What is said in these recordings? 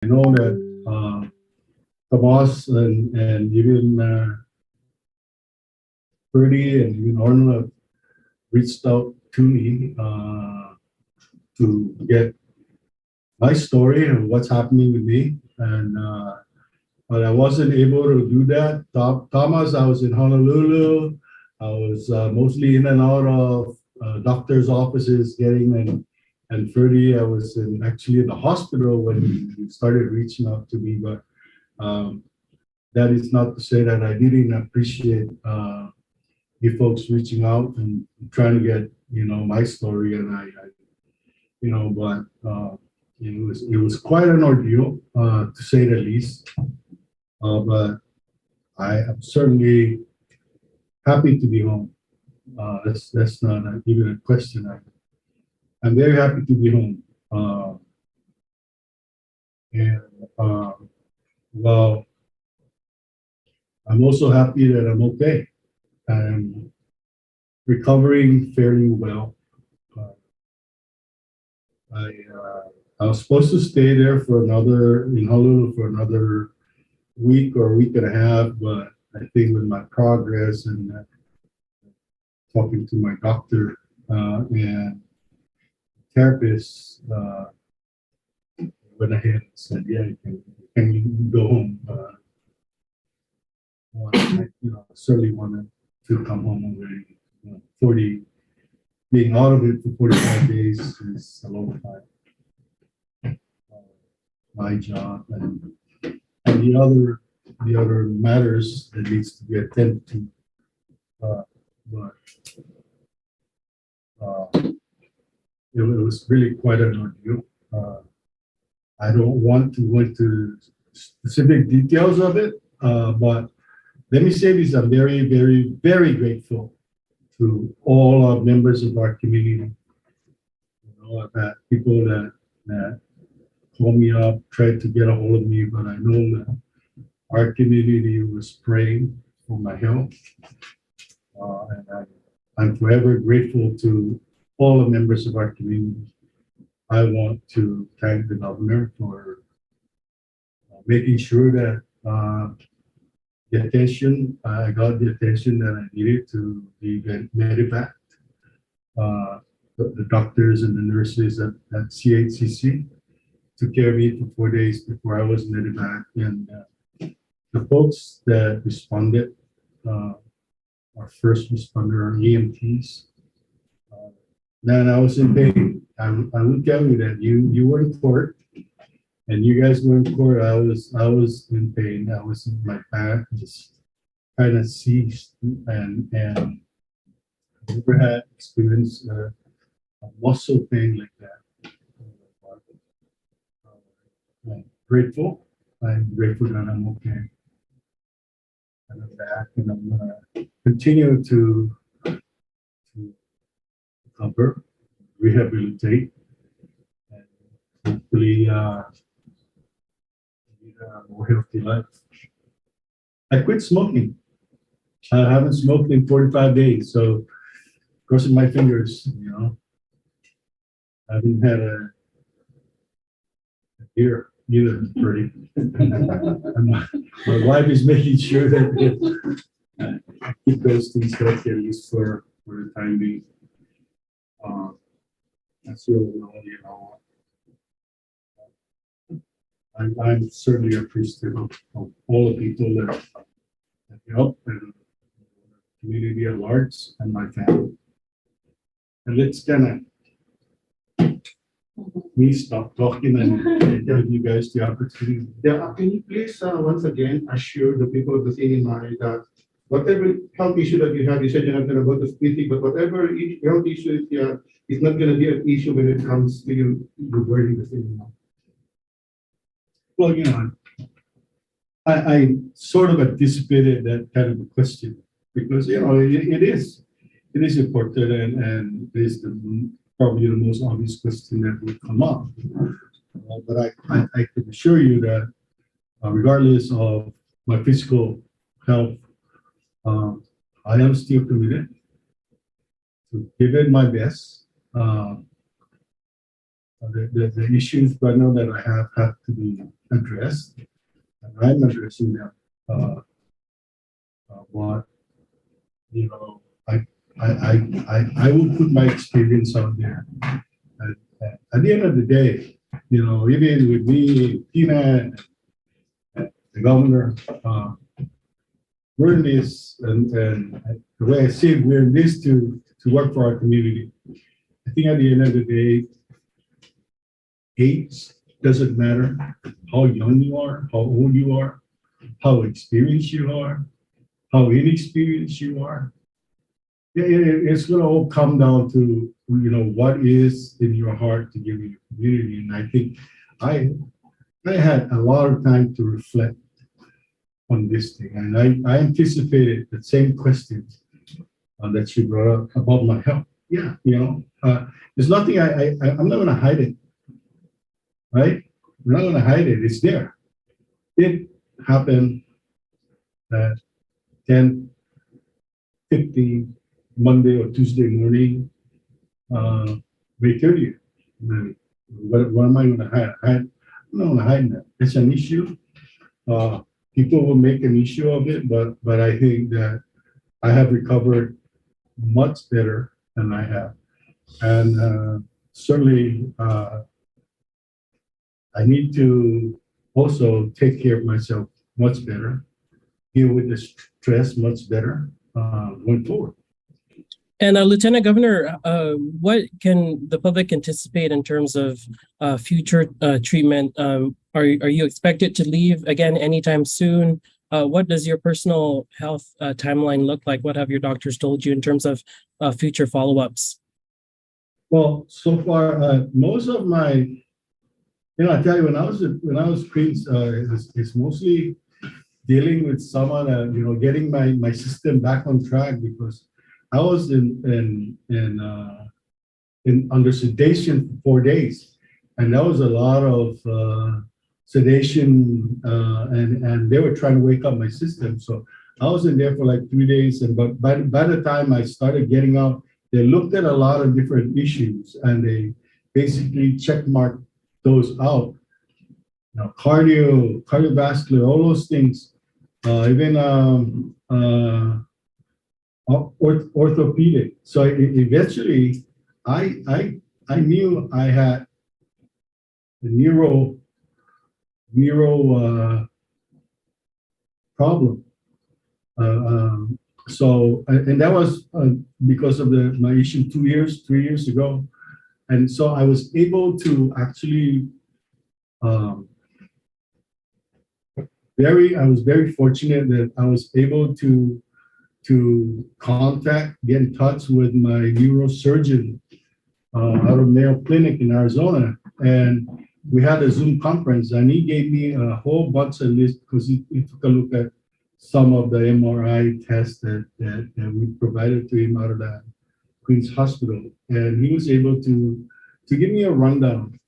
I know that Tomas and even Freddie and even Arnold have reached out to me to get my story and what's happening with me. And but I wasn't able to do that. Thomas, I was in Honolulu. I was mostly in and out of doctors' offices getting and Freddie, I was actually in the hospital when he started reaching out to me. But that is not to say that I didn't appreciate you folks reaching out and trying to get my story. And I but it was quite an ordeal to say the least. But I am certainly happy to be home. That's not even a question. I'm very happy to be home. And well, I'm also happy that I'm okay. I'm recovering fairly well. I was supposed to stay there in Honolulu for another week or a week and a half, but I think with my progress and talking to my doctor and therapist, went ahead and said, "Yeah, you can go home." I certainly wanted to come home already. 40, being out of it for 45 days is a long time. My job and the other matters that needs to be attended to. But it was really quite an ordeal. I don't want to go into specific details of it, but let me say this: I'm very, very, very grateful to all members of our community. I've had people that call me up, tried to get a hold of me, but I know that our community was praying for my health. And I'm forever grateful to all the members of our community. I want to thank the governor for making sure that I got the attention that I needed to be medevaced. The doctors and the nurses at CHCC took care of me for 4 days before I was medevaced, and the folks that responded, our first responder, our EMTs. Man, I was in pain. I would tell you that you were in court, and you guys were in court. I was in pain. I was in my back just kind of seized, and I never had experienced a muscle pain like that. I'm grateful. I'm grateful that I'm okay. And I'm back, and I'm gonna continue to recover, rehabilitate, and hopefully lead a more healthy life. I quit smoking. I haven't smoked in 45 days, so crossing my fingers, I haven't had a beer either, pretty. My wife is making sure that I keep those things healthy, at least for the time being. That's really all, I'm certainly appreciative of all the people that help and the community at large and my family. And let's kind of me stop talking and give you guys the opportunity. Yeah, can you please once again assure the people of the CNMI that whatever health issue that you have, you said you're not going to go to specific, but whatever health issue you have, it's not going to be an issue when it comes to you governing the CNMI. Well, I sort of anticipated that kind of a question because it is important and it is probably the most obvious question that would come up. But I can assure you that regardless of my physical health, I am still committed to give it my best the issues right now that I have to be addressed, and I'm addressing them. What you know, I will put my experience out there. And at the end of the day, even with me, Tina, and the governor, we're in this, and the way I see it, we're in this to work for our community. I think at the end of the day, age doesn't matter. How young you are, how old you are, how experienced you are, how inexperienced you are. It's going to all come down to what is in your heart to give your community. And I think I had a lot of time to reflect on this thing, and I anticipated the same questions that you brought up about my health. Yeah, there's nothing I'm not going to hide it, right? We're not going to hide it. It's there. It happened at 10:50 Monday or Tuesday morning, May 30th. What am I going to hide? I'm not going to hide that. It's an issue. People will make an issue of it, but I think that I have recovered much better than I have. And certainly, I need to also take care of myself much better, deal with the stress much better going forward. And Lieutenant Governor, what can the public anticipate in terms of future treatment? Are you expected to leave again anytime soon? What does your personal health timeline look like? What have your doctors told you in terms of future follow-ups? Well, so far, most of my, I tell you, when I was Queens, it's mostly dealing with someone, getting my system back on track, because I was in under sedation for 4 days, and that was a lot of sedation, and they were trying to wake up my system. So I was in there for like 3 days, and but by the time I started getting out, they looked at a lot of different issues, and they basically checkmarked those out. Cardiovascular, all those things, even orthopedic. So eventually, I knew I had the neuro problem. So and that was because of my issue 3 years ago, and so I was able to actually. I was very fortunate that I was able to get in touch with my neurosurgeon out of Mayo Clinic in Arizona, and we had a Zoom conference, and he gave me a whole bunch of lists, because he took a look at some of the MRI tests that we provided to him out of the Queens Hospital, and he was able to give me a rundown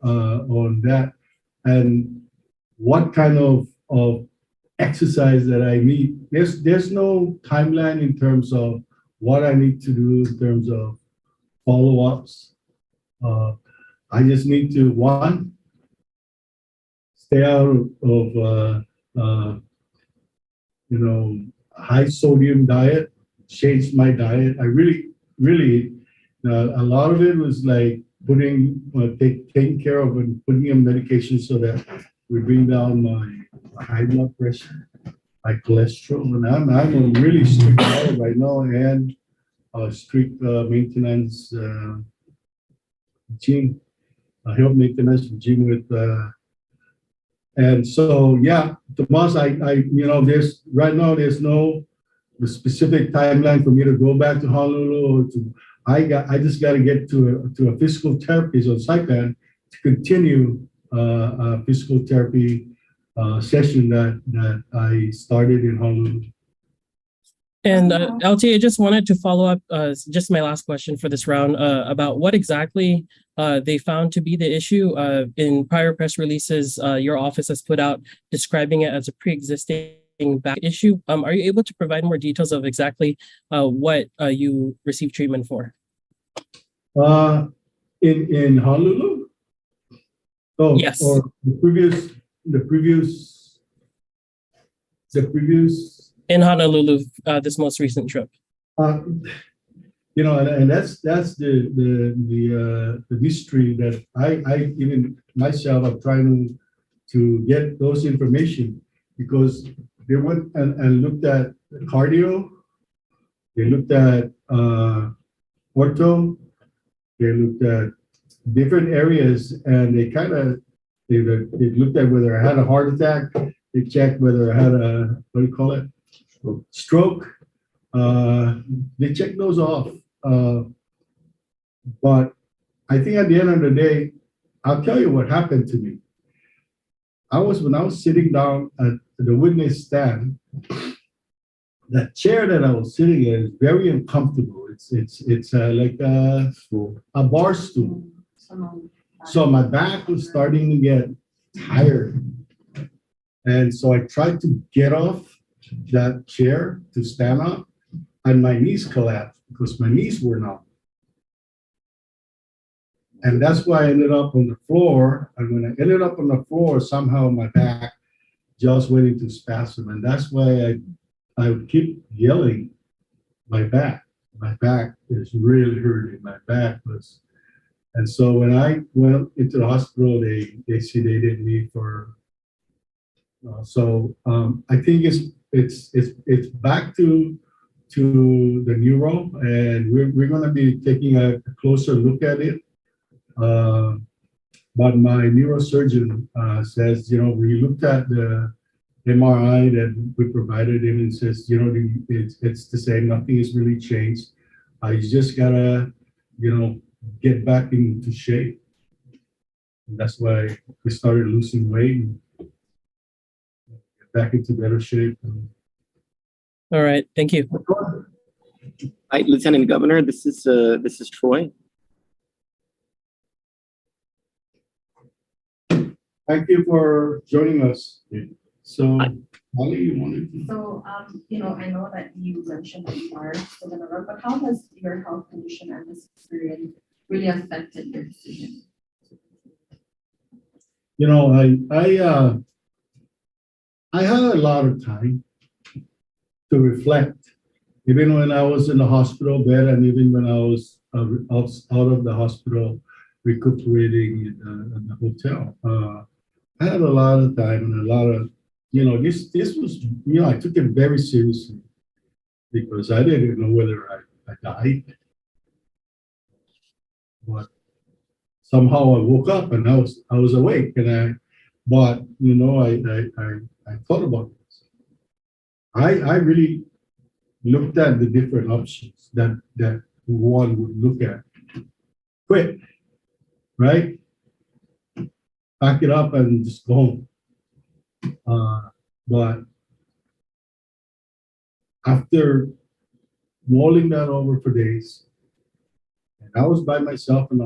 on that and what kind of exercise that I need. There's no timeline in terms of what I need to do in terms of follow-ups. I just need to, one, stay out of high sodium diet, change my diet. I really, a lot of it was like taking care of and putting in medication so that we bring down my high blood pressure, my cholesterol, and I'm on really strict diet right now, and strict maintenance regime, health maintenance regime with, and so yeah, Tomas, there's right now there's no the specific timeline for me to go back to Honolulu or to. I just got to get to a physical therapist on Saipan to continue a physical therapy session that I started in Honolulu. And LT, I just wanted to follow up, just my last question for this round, about what exactly they found to be the issue. In prior press releases, your office has put out describing it as a pre-existing back issue. Are you able to provide more details of exactly what you received treatment for? In Honolulu? Oh, Yes. or the previous, In Honolulu, this most recent trip. uh, and that's the mystery that I even myself are trying to get those information, because they went and looked at cardio, they looked at ortho, they looked at different areas, and they looked at whether I had a heart attack, they checked whether I had a, what do you call it, stroke. They checked those off. But I think at the end of the day, I'll tell you what happened to me. When I was sitting down at the witness stand, that chair that I was sitting in is very uncomfortable. It's like a bar stool. So my back was starting to get tired. And so I tried to get off that chair to stand up, and my knees collapsed because my knees were numb. And that's why I ended up on the floor. And when I ended up on the floor, somehow my back just went into spasm. And that's why I would keep yelling, my back is really hurting. My back was. And so when I went into the hospital, they sedated me for. I think it's back to the neuro, and we're going to be taking a closer look at it. But my neurosurgeon says, we looked at the MRI that we provided him, and says, it's the same. Nothing has really changed. You just gotta, get back into shape. And that's why we started losing weight and get back into better shape. All right. Thank you. Hi, Lieutenant Governor. This is Troy. Thank you for joining us. So, Ali, you wanted to? So, I know that you mentioned that you are still gonna work, but how has your health condition and this experience really affected your decision? I had a lot of time to reflect, even when I was in the hospital bed, and even when I was out of the hospital recuperating in the hotel. I had a lot of time and a lot of, this was, I took it very seriously, because I didn't know whether I died. But somehow I woke up and I was awake, and I thought about this. I really looked at the different options that one would look at. Quit, right? Pack it up and just go home. But after mulling that over for days, and I was by myself in the